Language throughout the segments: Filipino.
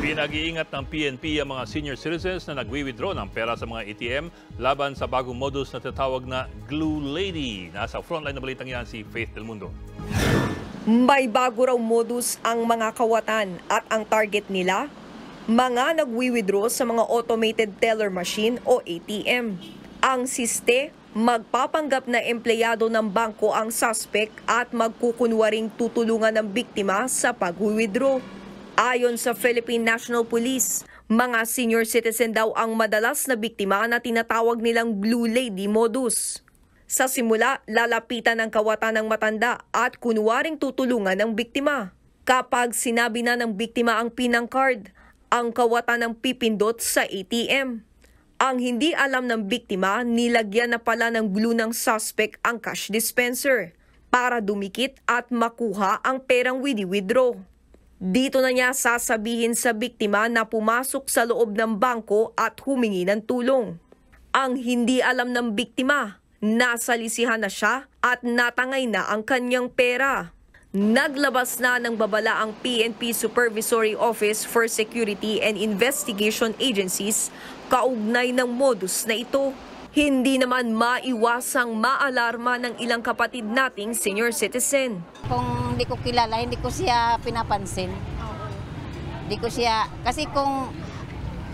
Pinag-iingat ng PNP ang mga senior citizens na nagwi-withdraw ng pera sa mga ATM laban sa bagong modus na tatawag na Glue Lady. Nasa frontline na balitang yan si Faith Del Mundo. May bago raw modus ang mga kawatan at ang target nila, mga nagwi-withdraw sa mga automated teller machine o ATM. Ang siste, magpapanggap na empleyado ng bangko ang suspect at magkukunwaring tutulungan ng biktima sa pag-withdraw. Ayon sa Philippine National Police, mga senior citizen daw ang madalas na biktima na tinatawag nilang Glue Lady modus. Sa simula, lalapitan ng kawatan ng matanda at kunwaring tutulungan ng biktima. Kapag sinabi na ng biktima ang pinang card, ang kawatan ng pipindot sa ATM. Ang hindi alam ng biktima, nilagyan na pala ng glue ng suspect ang cash dispenser para dumikit at makuha ang perang withdraw. Dito na niya sasabihin sa biktima na pumasok sa loob ng bangko at humingi ng tulong. Ang hindi alam ng biktima, nasalisihan na siya at natangay na ang kanyang pera. Naglabas na ng babala ang PNP Supervisory Office for Security and Investigation Agencies kaugnay ng modus na ito. Hindi naman maiwasang maalarma ng ilang kapatid nating senior citizen. Kung hindi ko kilala, hindi ko siya pinapansin. Hindi ko siya, kasi kung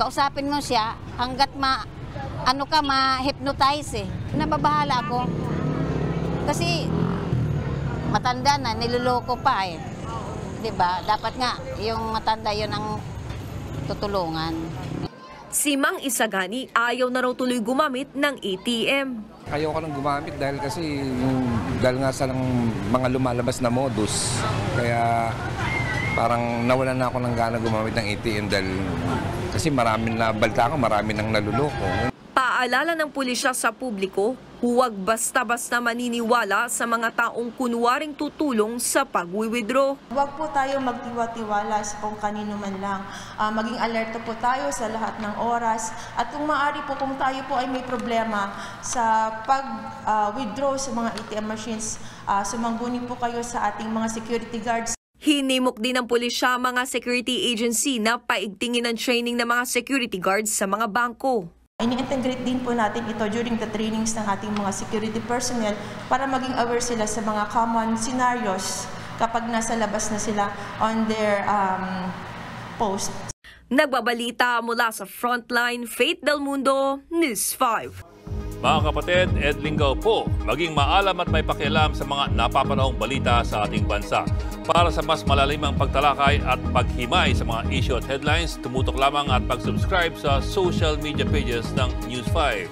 kausapin mo siya, hanggat ma-hypnotize nababahala ako. Kasi matanda na, niloloko pa eh. Diba? Dapat nga, yung matanda yun ang tutulungan. Si Mang Isagani ayaw na raw tuloy gumamit ng ATM. Ayaw ko nang gumamit dahil kasi dahil nga sa mga lumalabas na modus. Kaya parang nawalan na ako ng gana gumamit ng ATM dahil kasi marami nang naluloko. Paalala ng pulisya sa publiko, huwag basta-basta maniniwala sa mga taong kunwaring tutulong sa pag-withdraw. Huwag po tayo magtiwa-tiwala sa kung kanino man lang. Maging alerto po tayo sa lahat ng oras. At kung maaari po, kung tayo po ay may problema sa pag-withdraw sa mga ATM machines, sumangguni po kayo sa ating mga security guards. Hinimok din ng pulisya mga security agency na paigtingin ang training ng mga security guards sa mga bangko. Ini-integrate din po natin ito during the trainings ng ating mga security personnel para maging aware sila sa mga common scenarios kapag nasa labas na sila on their post. Nagbabalita mula sa Frontline, Faith Del Mundo, News 5. Mga kapatid, Ed Lingaw po, maging maalam at may pakialam sa mga napapanahong balita sa ating bansa. Para sa mas malalimang pagtalakay at paghimay sa mga issue at headlines, tumutok lamang at pag-subscribe sa social media pages ng News 5.